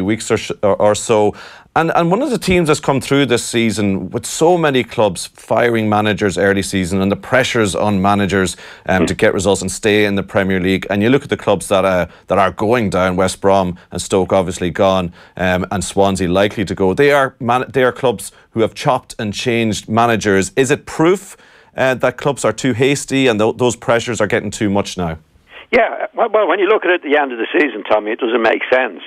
weeks or so. And one of the teams that's come through this season with so many clubs firing managers early season and the pressures on managers to get results and stay in the Premier League. And you look at the clubs that are going down, West Brom and Stoke obviously gone, and Swansea likely to go. They are clubs who have chopped and changed managers. Is it proof that clubs are too hasty and those pressures are getting too much now? Yeah, well, when you look at it at the end of the season, Tommy, it doesn't make sense.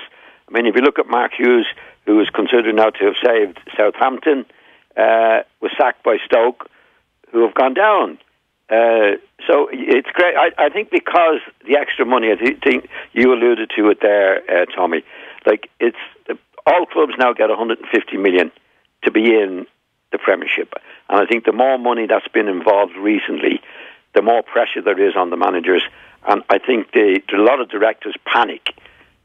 I mean, if you look at Mark Hughes, who is considered now to have saved Southampton, was sacked by Stoke, who have gone down. So it's great. I think because the extra money, I think you alluded to it there, Tommy, like all clubs now get 150 million to be in the Premiership. And I think the more money that's been involved recently, the more pressure there is on the managers. And I think a lot of directors panic.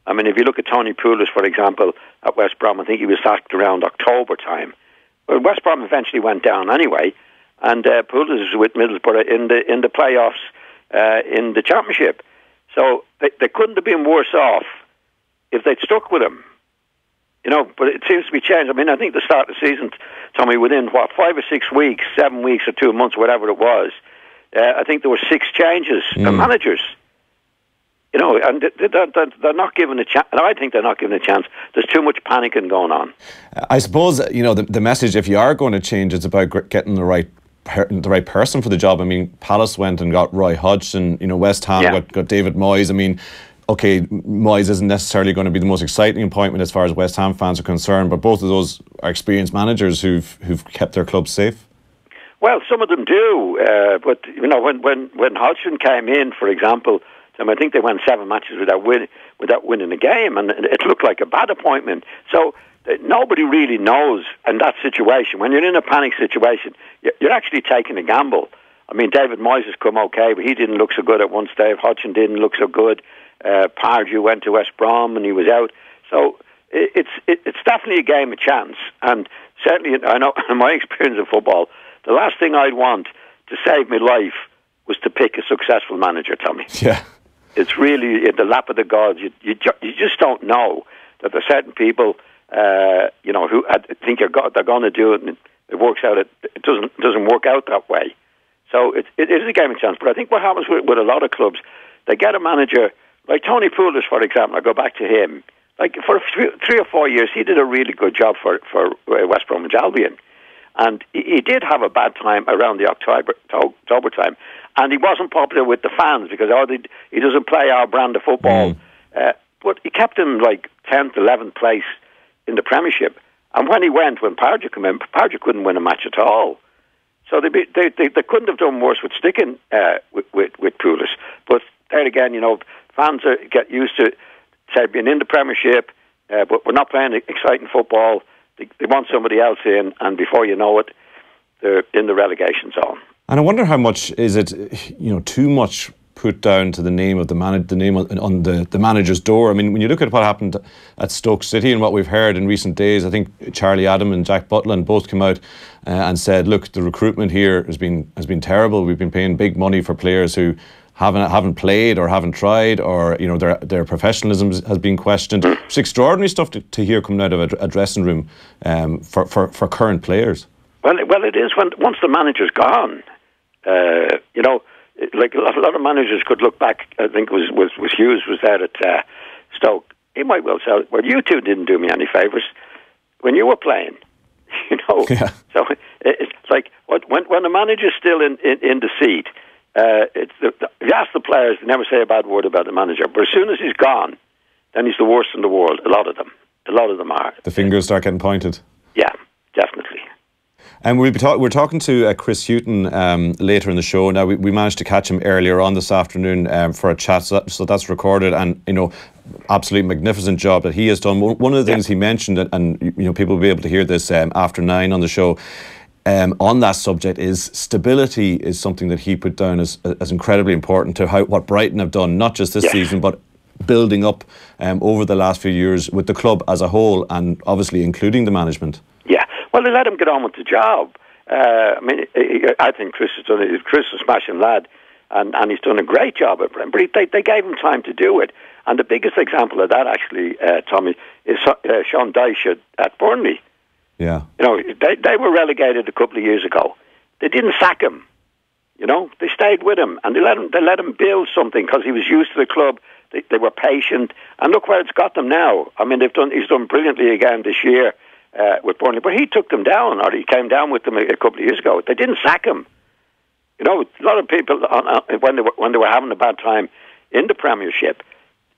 I mean, if you look at Tony Pulis, for example, at West Brom, I think he was sacked around October time. Well, West Brom eventually went down anyway, and Pulis was with Middlesbrough in the playoffs in the Championship. So they couldn't have been worse off if they'd stuck with him. You know, but it seems to be changed. I mean, I think the start of the season, Tommy, within 5 or 6 weeks, 7 weeks or 2 months, whatever it was, I think there were 6 changes of managers. You know, and they're not given a chance. I think they're not given a chance. There's too much panicking going on. I suppose, you know, the message, if you are going to change, it's about getting the right person for the job. I mean, Palace went and got Roy Hodgson. You know, West Ham got David Moyes. I mean, okay, Moyes isn't necessarily going to be the most exciting appointment as far as West Ham fans are concerned, but both of those are experienced managers who've kept their clubs safe. Well, some of them do, but you know, when Hodgson came in, for example, I think they won 7 matches without winning a game, and it looked like a bad appointment. So nobody really knows in that situation. When you're in a panic situation, you're actually taking a gamble. I mean, David Moyes has come okay, but he didn't look so good at one stage. Hodgson didn't look so good. Pardew went to West Brom and he was out. So it's definitely a game of chance. And certainly, I know in my experience of football, the last thing I'd want to save my life was to pick a successful manager, Tommy. Yeah. It's really in the lap of the gods. You just don't know that there's certain people, you know, who think they're going to do it, and it works out. It doesn't work out that way. So it is a game of chance. But I think what happens with a lot of clubs, they get a manager like Tony Pulis, for example. I go back to him. Like for 3 or 4 years, he did a really good job for West Bromwich Albion, and he did have a bad time around the October time. And he wasn't popular with the fans because he doesn't play our brand of football. But he kept him like 10th, 11th place in the Premiership. And when Pardew came in, Pardew couldn't win a match at all. So they couldn't have done worse with sticking with Pulis. But there again, you know, fans get used to say being in the Premiership, but we're not playing exciting football. They want somebody else in, and before you know it, they're in the relegation zone. And I wonder how much is it, you know, too much put down to the name of the name on the manager's door. I mean, when you look at what happened at Stoke City and what we've heard in recent days, I think Charlie Adam and Jack Butland both came out and said, look, the recruitment here has been terrible. We've been paying big money for players who haven't played or haven't tried, or you know, their professionalism has been questioned. It's extraordinary stuff to hear coming out of a dressing room for current players. Well, it is once the manager's gone. You know, like a lot of managers could look back. I think it was Hughes was there at Stoke. He might well say, well, you two didn't do me any favours when you were playing. You know, so it's like when the manager's still in the seat. If you ask the players, they never say a bad word about the manager. But as soon as he's gone, then he's the worst in the world. A lot of them are. The fingers start getting pointed. Yeah, definitely. And we're talking to Chris Hughton later in the show. Now we managed to catch him earlier on this afternoon for a chat, so that's recorded. And you know, absolutely magnificent job that he has done. One of the things he mentioned, and you know, people will be able to hear this after 9 on the show. On that subject is stability is something that he put down as incredibly important to what Brighton have done, not just this season, but building up over the last few years with the club as a whole, and obviously including the management. Yeah, well, they let him get on with the job. I mean, I think Chris is a smashing lad, and he's done a great job at Brighton. But they gave him time to do it, And the biggest example of that, actually, Tommy, is Sean Dyche at Burnley. Yeah. You know, they were relegated a couple of years ago. They didn't sack him. You know, they stayed with him and they let him build something because he was used to the club. They were patient, and look where it's got them now. I mean, he's done brilliantly again this year with Burnley, but he took them down, or he came down with them a couple of years ago. They didn't sack him. You know, a lot of people when they were having a bad time in the Premiership,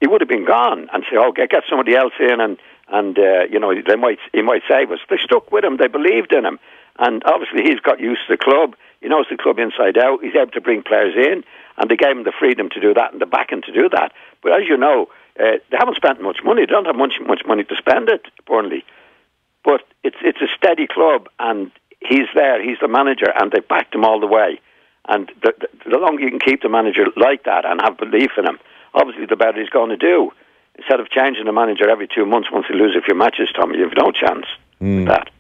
he would have been gone and say, "Oh, get somebody else in," and you know, he might save us. They stuck with him. They believed in him, and obviously he's got used to the club. He knows the club inside out. He's able to bring players in, and they gave him the freedom to do that and the backing to do that. But as you know, they haven't spent much money. They don't have much money to spend at Burnley. But it's a steady club, and he's there. He's the manager, and they backed him all the way. And the longer you can keep the manager like that and have belief in him, obviously the better he's going to do. Instead of changing the manager every 2 months once you lose a few matches, Tommy, you've no chance with that.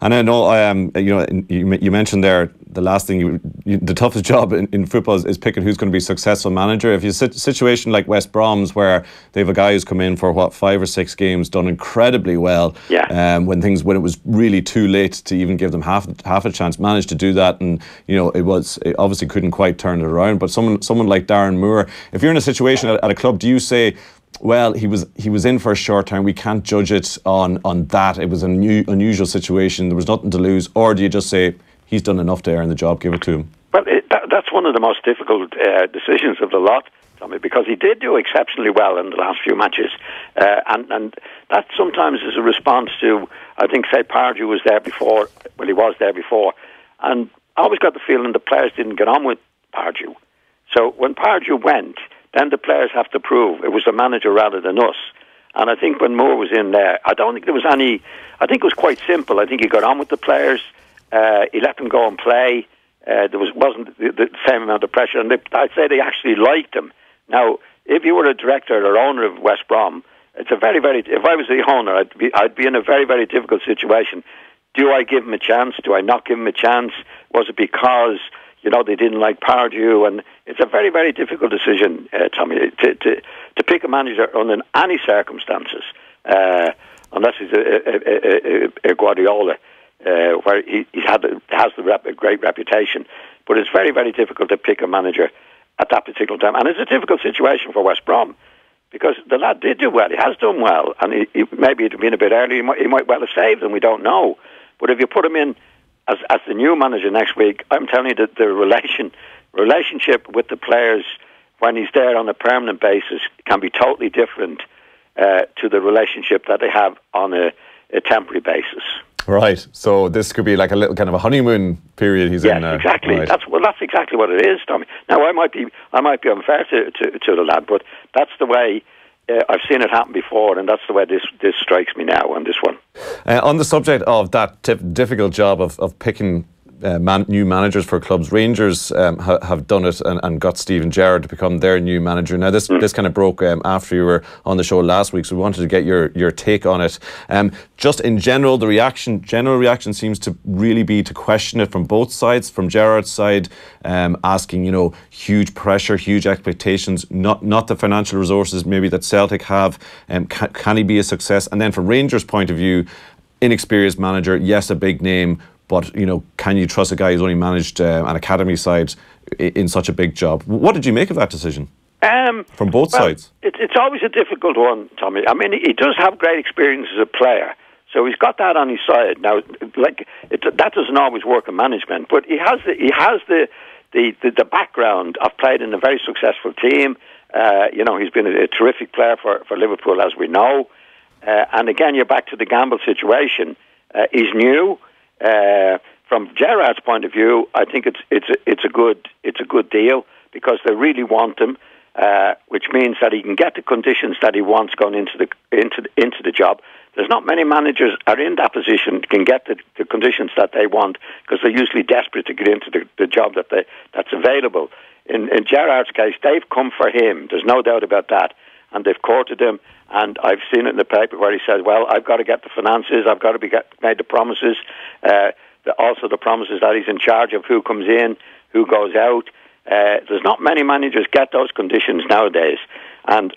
And I know, you know, you mentioned there the last thing. The toughest job in football is picking who's going to be a successful manager. If you sit a situation like West Brom's, where they have a guy who's come in for 5 or 6 games, done incredibly well. Yeah. When it was really too late to even give them half a chance, managed to do that, and you know it obviously couldn't quite turn it around. But someone like Darren Moore, if you're in a situation at a club, do you say, well, he was in for a short time, we can't judge it on that, it was an unusual situation, there was nothing to lose, or do you just say he's done enough to earn the job, give it to him? Well, that's one of the most difficult decisions of the lot, Tommy, because he did do exceptionally well in the last few matches, and that sometimes is a response to, I think, say, Pardew was there before. Well, he was there before, and I always got the feeling the players didn't get on with Pardew. So when Pardew went, then the players have to prove it was the manager rather than us. And I think when Moore was in there, I don't think there was any. I think it was quite simple. I think he got on with the players. He let them go and play. There wasn't the same amount of pressure, and I'd say they actually liked him. Now, if you were a director or owner of West Brom, it's a very, very. If I was the owner, I'd be in a very, very difficult situation. Do I give him a chance? Do I not give him a chance? Was it because, you know, they didn't like Pardew? And it's a very, very difficult decision, Tommy, to pick a manager under any circumstances, unless he's a Guardiola, where he has a great reputation. But it's very, very difficult to pick a manager at that particular time. And it's a difficult situation for West Brom, because the lad did do well. He has done well. And maybe it had been a bit early. He might well have saved them. We don't know. But if you put him in as the new manager next week, I'm telling you that the relationship with the players when he's there on a permanent basis can be totally different to the relationship that they have on a temporary basis. Right. So this could be like a little kind of a honeymoon period he's in now. Yes, exactly. Right. That's exactly what it is, Tommy. Now I might be unfair to the lad, but that's the way. I've seen it happen before, and that's the way this strikes me now on this one. On the subject of that difficult job of picking new managers for clubs, Rangers have done it and got Steven Gerrard to become their new manager. Now this kind of broke after you were on the show last week, so we wanted to get your take on it. Just in general, the general reaction seems to really be to question it from both sides. From Gerrard's side, asking, you know, huge pressure, huge expectations, not the financial resources maybe that Celtic have. Can he be a success? And then from Rangers' point of view, inexperienced manager, yes, a big name, but, you know, can you trust a guy who's only managed an academy side in such a big job? What did you make of that decision? From both sides? It's always a difficult one, Tommy. I mean, he does have great experience as a player, so he's got that on his side. Now, that doesn't always work in management, but he has the background of playing in a very successful team. You know, he's been a terrific player for Liverpool, as we know. And again, you're back to the Gamble situation. He's new. From Gerrard's point of view, I think it's a good deal, because they really want him, which means that he can get the conditions that he wants going into the job. There's not many managers are in that position can get the conditions that they want, because they're usually desperate to get into the job that's available. In Gerrard's case, they've come for him. There's no doubt about that, and they've courted him. And I've seen it in the paper where he says, well, I've got to get the finances, I've got to made the promises, also the promises that he's in charge of who comes in, who goes out. There's not many managers get those conditions nowadays. And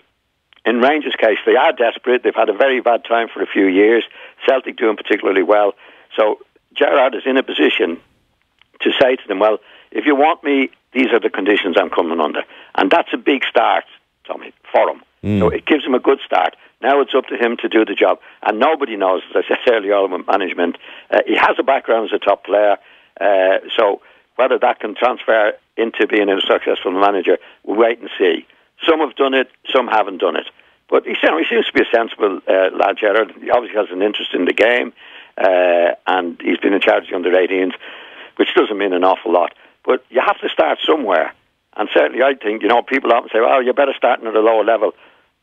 in Rangers' case, they are desperate. They've had a very bad time for a few years. Celtic doing particularly well. So Gerrard is in a position to say to them, well, if you want me, these are the conditions I'm coming under. And that's a big start, Tommy, for him. So it gives him a good start. Now it's up to him to do the job. And nobody knows, as I said earlier on with management, he has a background as a top player. So whether that can transfer into being a successful manager, we'll wait and see. Some have done it, some haven't done it. But he seems to be a sensible lad, Gerrard. He obviously has an interest in the game, and he's been in charge of the under-18s, which doesn't mean an awful lot. But you have to start somewhere. And certainly I think, people often say, well, you better start at a lower level.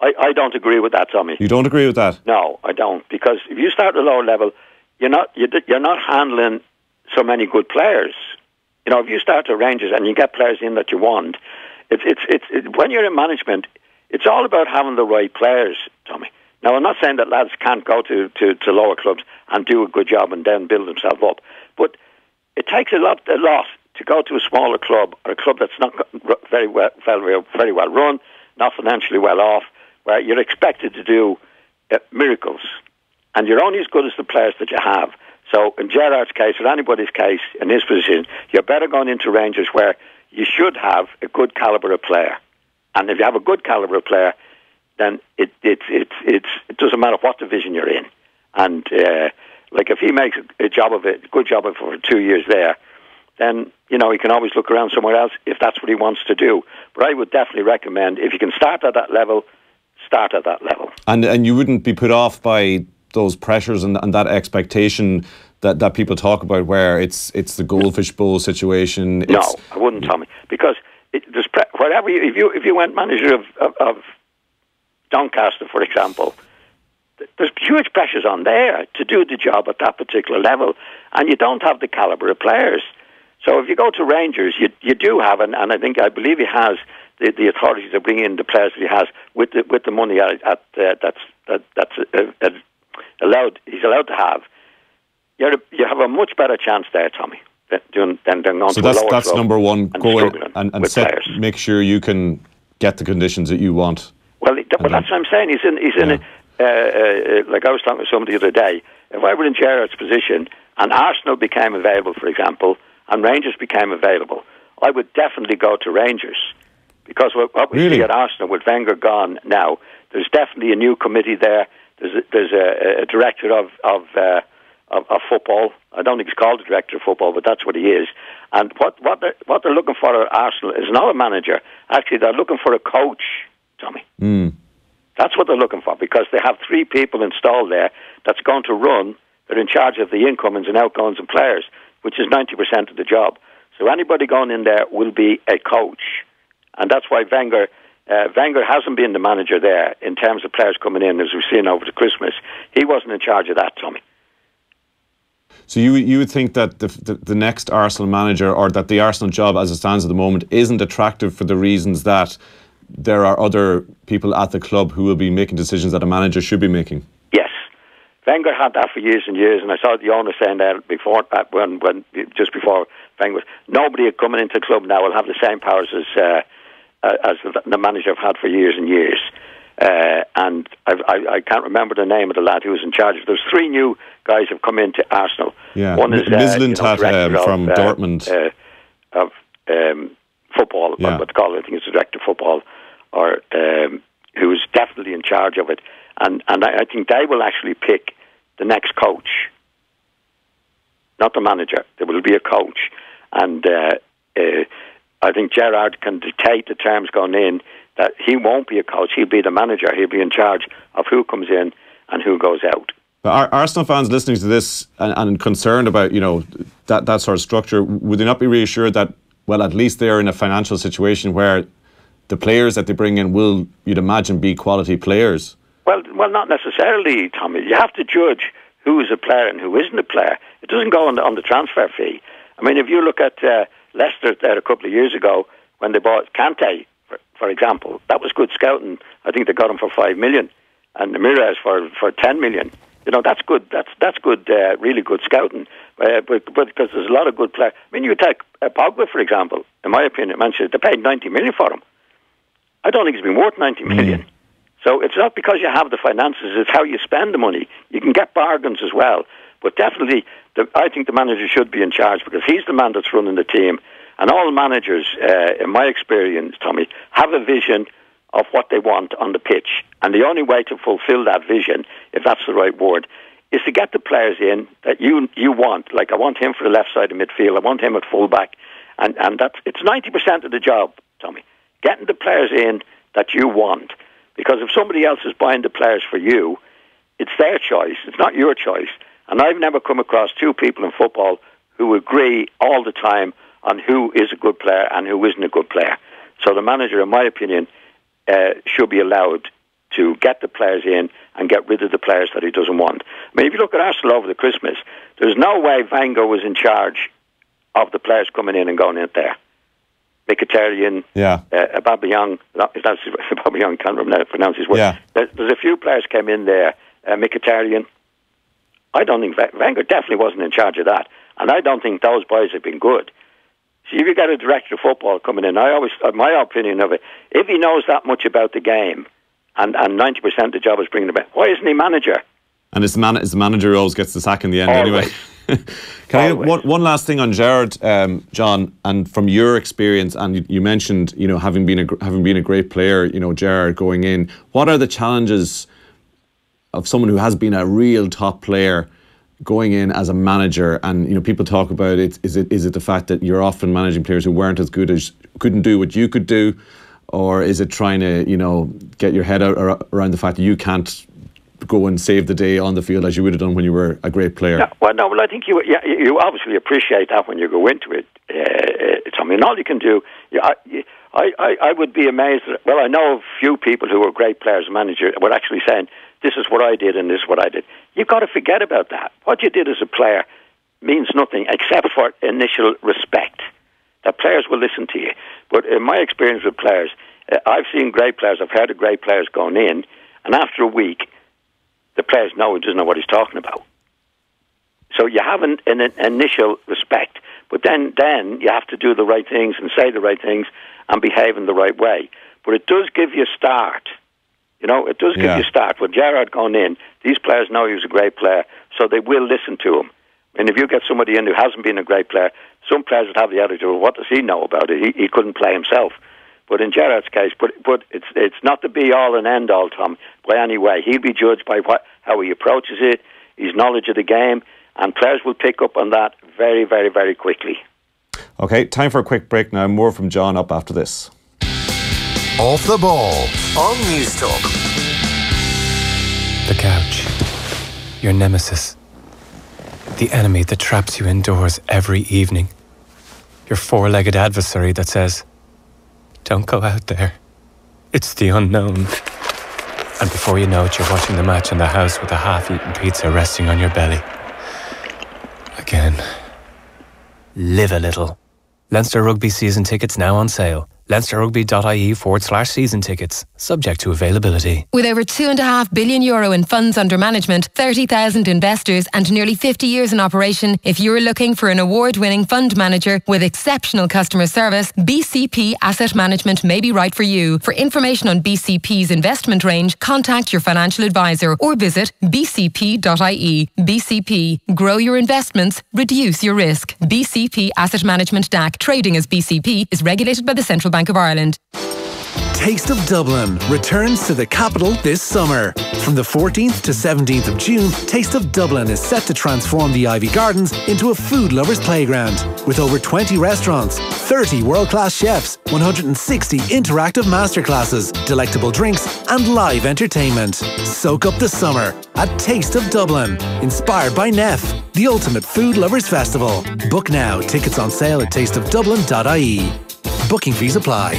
I don't agree with that, Tommy. You don't agree with that? No, I don't. Because if you start at a lower level, you're not handling so many good players. If you start at Rangers and you get players in that you want, when you're in management, it's all about having the right players, Tommy. Now, I'm not saying that lads can't go to lower clubs and do a good job and then build themselves up, but it takes a lot to go to a smaller club or a club that's not very well run, not financially well off, where you're expected to do miracles, and you're only as good as the players that you have. So in Gerrard's case, or anybody's case, in his position, you're better going into Rangers where you should have a good calibre of player. And if you have a good calibre of player, then it doesn't matter what division you're in. And if he makes a job of it, a good job of it for 2 years there, then he can always look around somewhere else if that's what he wants to do. But I would definitely recommend, if you can start at that level, start at that level. And you wouldn't be put off by those pressures and that expectation that people talk about, where it's the Goldfish Bowl situation. No, I wouldn't, Tommy, because if you went manager of Doncaster, for example, there's huge pressures on there to do the job at that particular level, and you don't have the calibre of players. So if you go to Rangers, you do have, and I believe he has the authority to bring in the players that he has with the money that's allowed. He's allowed to have. You have a much better chance there, Tommy, than going to a lower club. So that's number one. Go in and make sure you can get the conditions that you want. Well, that's what I'm saying. He's in like I was talking to somebody the other day. If I were in Gerrard's position and Arsenal became available, for example, and Rangers became available, I would definitely go to Rangers, because what we see at Arsenal with Wenger gone now, there's definitely a new committee there. There's a director of football. I don't think he's called the director of football, but that's what he is. And what they're looking for at Arsenal is not a manager. Actually, they're looking for a coach, Tommy. That's what they're looking for, because they have 3 people installed there that's going to run. They're in charge of the incomings and outgoings of players, which is 90% of the job. So anybody going in there will be a coach. And that's why Wenger hasn't been the manager there in terms of players coming in, as we've seen over the Christmas. He wasn't in charge of that, Tommy. So you would think that the next Arsenal manager, or that the Arsenal job as it stands at the moment, isn't attractive for the reasons that there are other people at the club who will be making decisions that a manager should be making? Yes. Wenger had that for years and years, and I saw the owner saying that before, when just before Wenger, nobody coming into the club now will have the same powers as the manager have had for years and years. And I can't remember the name of the lad who was in charge. There's 3 new guys have come into Arsenal. Yeah. One is Mislintat from Dortmund of football. Yeah. What they call it, I think it's the director of football, or who is definitely in charge of it. And I think they will actually pick the next coach, not the manager. There will be a coach, and I think Gerrard can dictate the terms going in, that he won't be a coach, he'll be the manager. He'll be in charge of who comes in and who goes out. Are Arsenal fans listening to this and concerned about that sort of structure, would they not be reassured that, well, at least they're in a financial situation where the players that they bring in will, you'd imagine, be quality players? Well, not necessarily, Tommy. You have to judge who is a player and who isn't a player. It doesn't go on the transfer fee. I mean, if you look at Leicester there a couple of years ago when they bought Kante, for example, that was good scouting. I think they got him for 5 million, and Ramirez for 10 million. That's good. That's good. Really good scouting. But because there's a lot of good players. I mean, you take Pogba, for example. In my opinion, Manchester, they paid 90 million for him. I don't think he's been worth 90 million. So it's not because you have the finances, it's how you spend the money. You can get bargains as well. But definitely, I think the manager should be in charge because he's the man that's running the team. And all managers, in my experience, Tommy, have a vision of what they want on the pitch. And the only way to fulfill that vision, if that's the right word, is to get the players in that you want. Like, I want him for the left side of midfield. I want him at fullback. And it's 90% of the job, Tommy. Getting the players in that you want. Because if somebody else is buying the players for you, it's their choice. It's not your choice. And I've never come across two people in football who agree all the time on who is a good player and who isn't a good player. So the manager, in my opinion, should be allowed to get the players in and get rid of the players that he doesn't want. I mean, if you look at Arsenal over the Christmas, there's no way Wenger was in charge of the players coming in and going in there. Mkhitaryan, Aubameyang, Aubameyang, can't remember how to pronounce his word. Yeah. There's a few players came in there. Mkhitaryan, I don't think Wenger definitely wasn't in charge of that, and I don't think those boys have been good. See, if you get a director of football coming in, my opinion of it, if he knows that much about the game, and 90% of the job is bringing it back, why isn't he manager? And it's the manager who always gets the sack in the end anyway. Can I get one last thing on Gerrard, John? And from your experience, and you mentioned, having been a great player, Gerrard going in. What are the challenges of someone who has been a real top player going in as a manager? And people talk about it. Is it the fact that you're often managing players who weren't as good, as couldn't do what you could do, or is it trying to get your head out around the fact that you can't go and save the day on the field as you would have done when you were a great player? I think you obviously appreciate that when you go into it, Tommy. And all you can do, I would be amazed. I know a few people who were great players and managers were actually saying, this is what I did and this is what I did. You've got to forget about that. What you did as a player means nothing except for initial respect. That players will listen to you. But in my experience with players, I've seen great players, I've heard of great players going in, and after a week, the players know he doesn't know what he's talking about. So you have an initial respect, but then you have to do the right things and say the right things and behave in the right way. But it does give you a start. It does give you a start. With Gerrard going in, these players know he was a great player, so they will listen to him. And if you get somebody in who hasn't been a great player, some players would have the attitude, well, what does he know about it? He couldn't play himself. But in Gerrard's case, but it's not the be-all and end-all, Tom, by any way. He'll be judged by how he approaches it, his knowledge of the game, and players will pick up on that very, very, very quickly. OK, time for a quick break now. More from John up after this. Off the Ball on News Talk. The couch. Your nemesis. The enemy that traps you indoors every evening. Your four-legged adversary that says, don't go out there. It's the unknown. And before you know it, you're watching the match in the house with a half-eaten pizza resting on your belly. Again. Live a little. Leinster Rugby season tickets now on sale. LeinsterRugby.ie/season tickets, subject to availability. With over €2.5 billion in funds under management, 30,000 investors and nearly 50 years in operation, if you're looking for an award-winning fund manager with exceptional customer service, BCP Asset Management may be right for you. For information on BCP's investment range, contact your financial advisor or visit bcp.ie. BCP. Grow your investments, reduce your risk. BCP Asset Management DAC. Trading as BCP is regulated by the Central Bank of Ireland. Taste of Dublin returns to the capital this summer. From the 14th to 17th of June, Taste of Dublin is set to transform the Ivy Gardens into a food lover's playground. With over 20 restaurants, 30 world-class chefs, 160 interactive masterclasses, delectable drinks and live entertainment. Soak up the summer at Taste of Dublin, inspired by Neff, the ultimate food lovers festival. Book now. Tickets on sale at tasteofdublin.ie. Booking fees apply.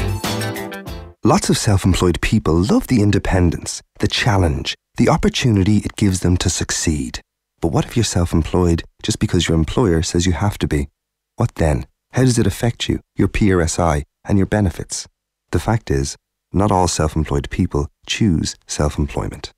Lots of self-employed people love the independence, the challenge, the opportunity it gives them to succeed. But what if you're self-employed just because your employer says you have to be? What then? How does it affect you, your PRSI, and your benefits? The fact is, not all self-employed people choose self-employment.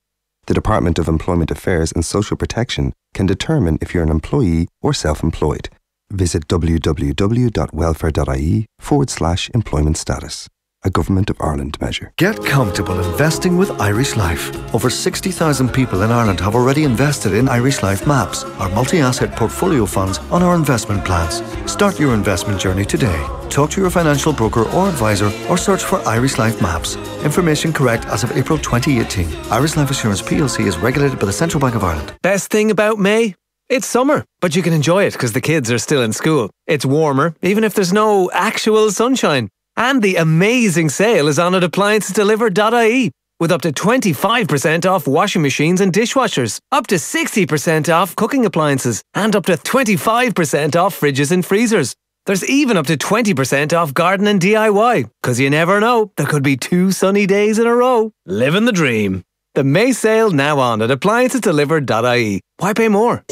The Department of Employment Affairs and Social Protection can determine if you're an employee or self-employed. Visit www.welfare.ie/employment status. a Government of Ireland measure. Get comfortable investing with Irish Life. Over 60,000 people in Ireland have already invested in Irish Life Maps, our multi-asset portfolio funds on our investment plans. Start your investment journey today. Talk to your financial broker or advisor or search for Irish Life Maps. Information correct as of April 2018. Irish Life Assurance plc is regulated by the Central Bank of Ireland. Best thing about May? It's summer, but you can enjoy it because the kids are still in school. It's warmer, even if there's no actual sunshine. And the amazing sale is on at appliancesdelivered.ie with up to 25% off washing machines and dishwashers, up to 60% off cooking appliances, and up to 25% off fridges and freezers. There's even up to 20% off garden and DIY, because you never know, there could be 2 sunny days in a row. Living the dream. The May sale now on at appliancesdelivered.ie. Why pay more?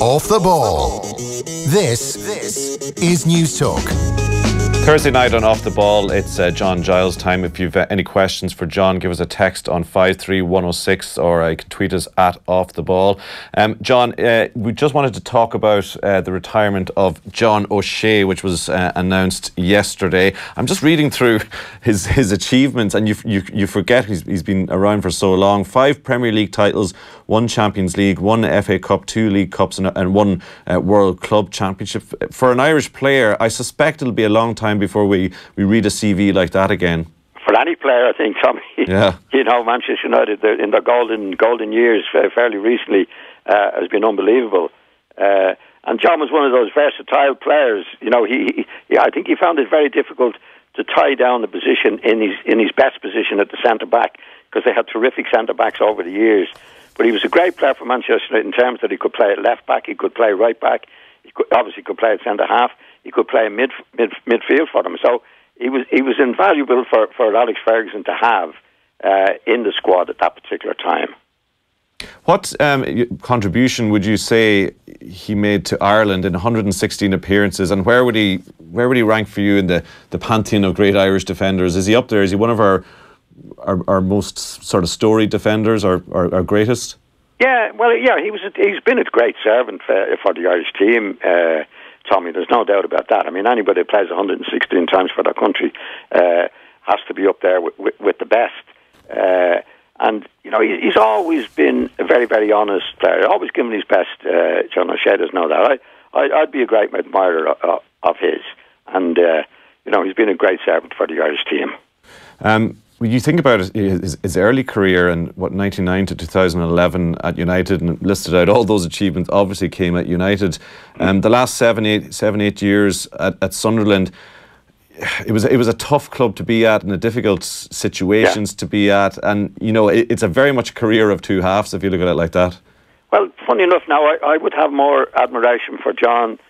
Off the ball. This is News Talk. Thursday night on Off the Ball, it's John Giles time. If you've any questions for John, give us a text on 53106 or you can tweet us at Off the Ball. John, we just wanted to talk about the retirement of John O'Shea, which was announced yesterday. I'm just reading through his achievements, and you forget he's been around for so long. 5 Premier League titles, 1 Champions League, 1 FA Cup, 2 League Cups, and 1 World Club Championship. For an Irish player, I suspect it'll be a long time before we read a CV like that again. For any player, I think, Tommy. Yeah. You know, Manchester United in their golden years fairly recently has been unbelievable. And John was one of those versatile players. You know, I think he found it very difficult to tie down the position in his best position at the centre back, because they had terrific centre backs over the years. But he was a great player for Manchester United in terms that he could play at left back, he could play right back, he could play at centre half. He could play midfield for them. So he was invaluable for Alex Ferguson to have in the squad at that particular time. What contribution would you say he made to Ireland in 116 appearances, and where would he rank for you in the pantheon of great Irish defenders? Is he up there? Is he one of our most sort of storied defenders, or our greatest? Yeah, well, yeah, he's been a great servant for the Irish team. Tommy, there's no doubt about that. I mean, anybody that plays 116 times for their country has to be up there with the best. And, you know, he's always been a very, very honest player, always given his best. John O'Shea does know that. I'd be a great admirer of his. And, you know, he's been a great servant for the Irish team. When you think about his early career in 1999 to 2011 at United, and listed out all those achievements, obviously came at United. The last 7-8 years at Sunderland, it was a tough club to be at and a difficult situations to be at, and you know it's a very much a career of 2 halves if you look at it like that. Well, funny enough, now I would have more admiration for John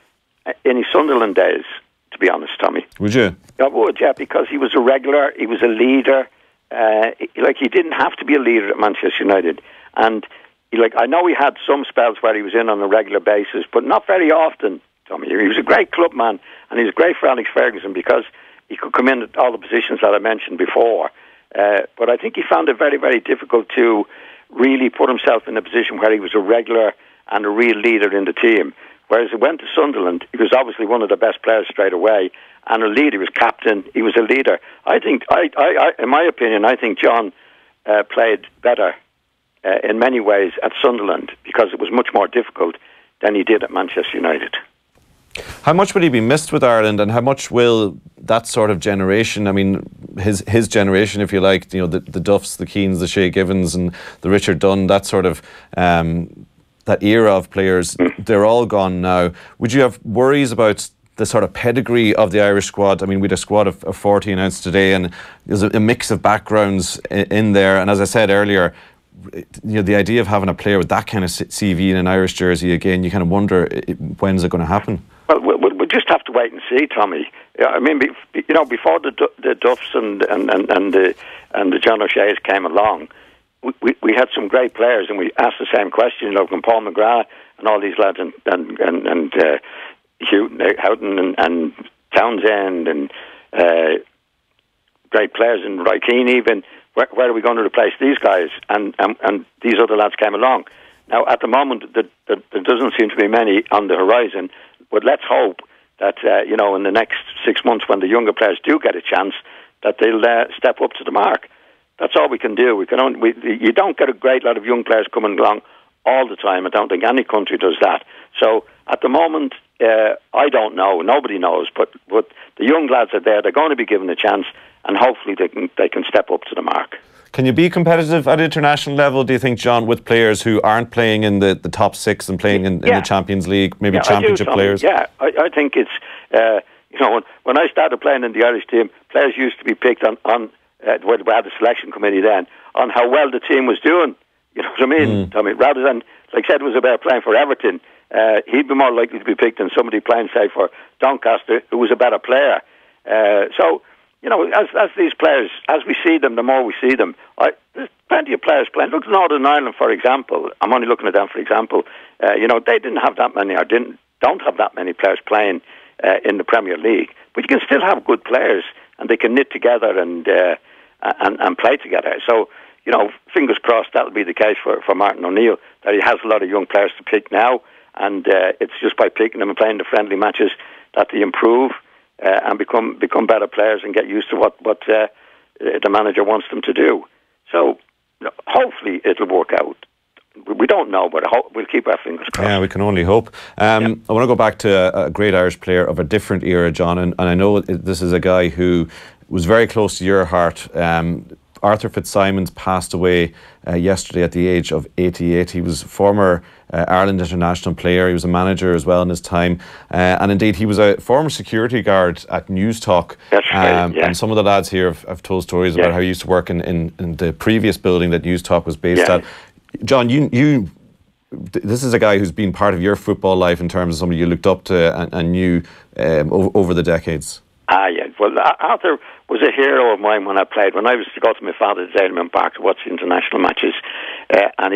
in his Sunderland days, to be honest, Tommy. Would you? I would, yeah, because he was a regular, he was a leader. He didn't have to be a leader at Manchester United, and I know he had some spells where he was in on a regular basis, but not very often. Tommy, he was a great club man, and he was great for Alex Ferguson because he could come in at all the positions that I mentioned before. But I think he found it very, very difficult to really put himself in a position where he was a regular and a real leader in the team. Whereas he went to Sunderland, he was obviously one of the best players straight away, and a leader. He was captain. He was a leader. I think, in my opinion, I think John played better in many ways at Sunderland because it was much more difficult than he did at Manchester United. How much will he be missed with Ireland, and how much will that sort of generation, I mean, his generation, if you like, you know, the Duffs, the Keanes, the Shea Givens, and the Richard Dunn, that sort of that era of players, they're all gone now. Would you have worries about the sort of pedigree of the Irish squad? I mean, we had a squad of 40 announced today, and there's a mix of backgrounds in there. And as I said earlier, you know, the idea of having a player with that kind of CV in an Irish jersey again, you kind of wonder when's it going to happen. Well, we'll just have to wait and see, Tommy. I mean, you know, before the Duffs and the John O'Sheas came along, we had some great players, and we asked the same question. You know, from Paul McGrath and all these lads, and Houghton and Townsend and great players, and Roy Keane even. Where are we going to replace these guys? And these other lads came along. Now, at the moment, there doesn't seem to be many on the horizon. But let's hope that, you know, in the next 6 months, when the younger players do get a chance, that they'll step up to the mark. That's all we can do. You don't get a great lot of young players coming along all the time. I don't think any country does that. So at the moment, I don't know. Nobody knows. But the young lads are there. They're going to be given a chance, and hopefully they can step up to the mark. Can you be competitive at international level, do you think, John, with players who aren't playing in the top six and playing in the Champions League, maybe championship players? Yeah, I think it's, when I started playing in the Irish team, players used to be picked on we had the selection committee then, on how well the team was doing. You know what I mean, Tommy? Rather than, like I said, it was about playing for Everton, he'd be more likely to be picked than somebody playing, say, for Doncaster, who was a better player. So, as these players, as we see them, the more we see them, there's plenty of players playing. Look at Northern Ireland, for example. I'm only looking at them, for example. They didn't have that many, or don't have that many players playing in the Premier League. But you can still have good players, and they can knit together and play together. So, fingers crossed that'll be the case for Martin O'Neill, that he has a lot of young players to pick now, and it's just by picking them and playing the friendly matches that they improve and become better players and get used to what the manager wants them to do. So hopefully it'll work out. We don't know, but we'll keep our fingers crossed. Yeah, we can only hope. I want to go back to a great Irish player of a different era, John, and I know this is a guy who was very close to your heart. Arthur Fitzsimons passed away yesterday at the age of 88. He was former Ireland international player. He was a manager as well in his time. And indeed, he was a former security guard at News Talk. That's right, yeah. And some of the lads here have told stories about how he used to work in the previous building that News Talk was based at. John, this is a guy who's been part of your football life in terms of somebody you looked up to and knew over the decades. Well, Arthur was a hero of mine when I played. When I was to go to my father's Aylman Park to watch international matches, and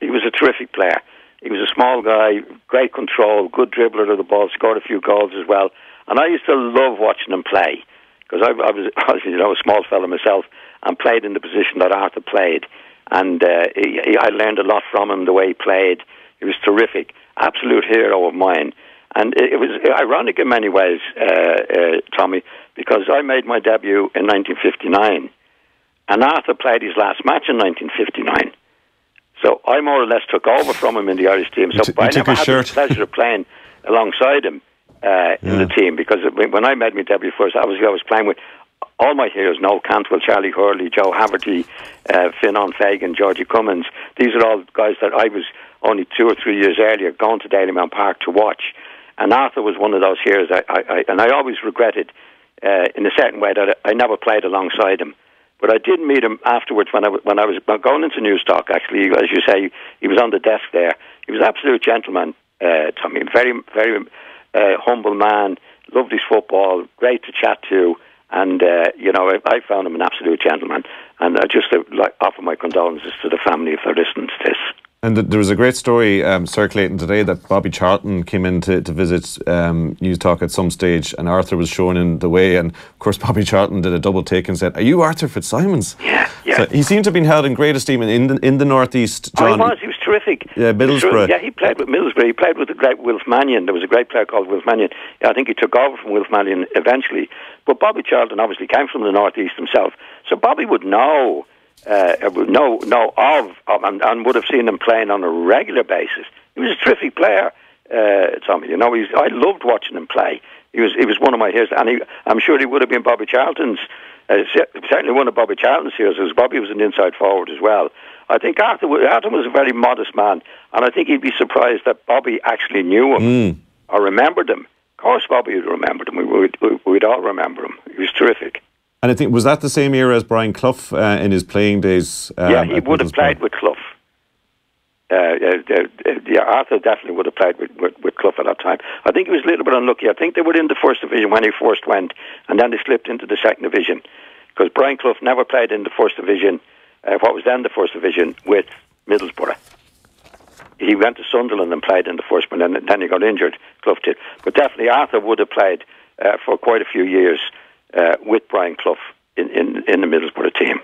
he was a terrific player. He was a small guy, great control, good dribbler of the ball, scored a few goals as well. And I used to love watching him play, because I was a small fella myself and played in the position that Arthur played. And I learned a lot from him, the way he played. He was terrific, absolute hero of mine. And it was ironic in many ways, Tommy, because I made my debut in 1959, and Arthur played his last match in 1959. So I more or less took over from him in the Irish team. So I never had the pleasure of playing alongside him in the team, because when I made my debut first, I was playing with all my heroes: Noel Cantwell, Charlie Hurley, Joe Haverty, Fionn Fagan, Georgie Cummins. These are all guys that I was only 2 or 3 years earlier going to Dalymount Park to watch. And Arthur was one of those heroes. I always regretted, in a certain way, that I never played alongside him. But I did meet him afterwards when I was going into News Talk. Actually, as you say, he was on the desk there. He was an absolute gentleman, Tommy. Very, very humble man. Loved his football. Great to chat to. And I found him an absolute gentleman. And I just offer my condolences to the family if they're listening to this. And there was a great story circulating today that Bobby Charlton came in to visit News Talk at some stage, and Arthur was shown in the way, and of course Bobby Charlton did a double take and said, "Are you Arthur Fitzsimons?" Yeah. So he seemed to have been held in great esteem in the Northeast, John. He was terrific. Yeah, Middlesbrough. Yeah, he played with Middlesbrough. He played with the great Wilf Mannion. There was a great player called Wilf Mannion. Yeah, I think he took over from Wilf Mannion eventually. But Bobby Charlton obviously came from the Northeast himself, so Bobby would know. And would have seen him playing on a regular basis. He was a terrific player, Tommy. I loved watching him play. He was one of my heroes, and I'm sure he would have been Bobby Charlton's. Certainly one of Bobby Charlton's heroes, because Bobby was an inside forward as well. I think Arthur was a very modest man, and I think he'd be surprised that Bobby actually knew him or remembered him. Of course, Bobby would remember him. We'd all remember him. He was terrific. And I think, was that the same era as Brian Clough in his playing days? Yeah, he would have played with Clough. Arthur definitely would have played with Clough at that time. I think he was a little bit unlucky. I think they were in the first division when he first went, and then they slipped into the second division, because Brian Clough never played in the first division, what was then the first division, with Middlesbrough. He went to Sunderland and played in the first one, and then he got injured, Clough did. But definitely Arthur would have played for quite a few years with Brian Clough in the Middlesbrough team.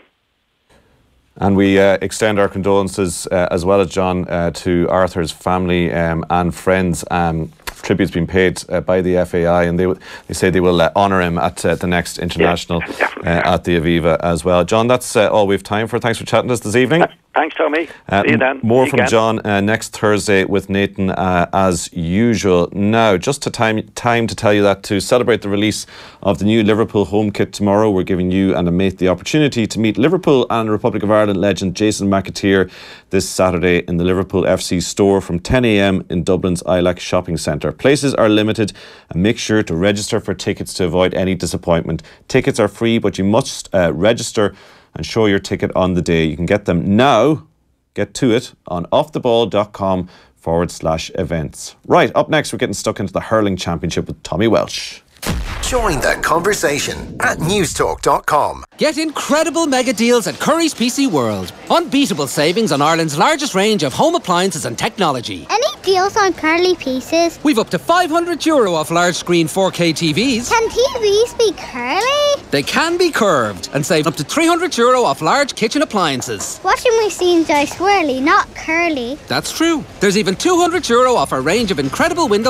And we extend our condolences as well as John to Arthur's family and friends. tributes being paid by the FAI, and they say they will honour him at the next international at the Aviva as well. John, that's all we've time for. Thanks for chatting to us this evening. Thanks, Tommy. See you then. More from John next Thursday with Nathan as usual. Now, just time to tell you that to celebrate the release of the new Liverpool home kit tomorrow, we're giving you and a mate the opportunity to meet Liverpool and Republic of Ireland legend Jason McAteer this Saturday in the Liverpool FC store from 10 a.m. in Dublin's Ilac Shopping Centre. Places are limited and make sure to register for tickets to avoid any disappointment. Tickets are free, but you must register and show your ticket on the day. You can get them now. Get to it on offtheball.com/events. Right, up next, we're getting stuck into the hurling championship with Tommy Welsh. Join the conversation at newstalk.com. Get incredible mega deals at Curry's PC World. Unbeatable savings on Ireland's largest range of home appliances and technology. Any deals on Curly pieces? We've up to €500 off large screen 4K TVs. Can TVs be curly? They can be curved, and save up to €300 off large kitchen appliances. Washing machines are swirly, not curly. That's true. There's even €200 off a range of incredible windows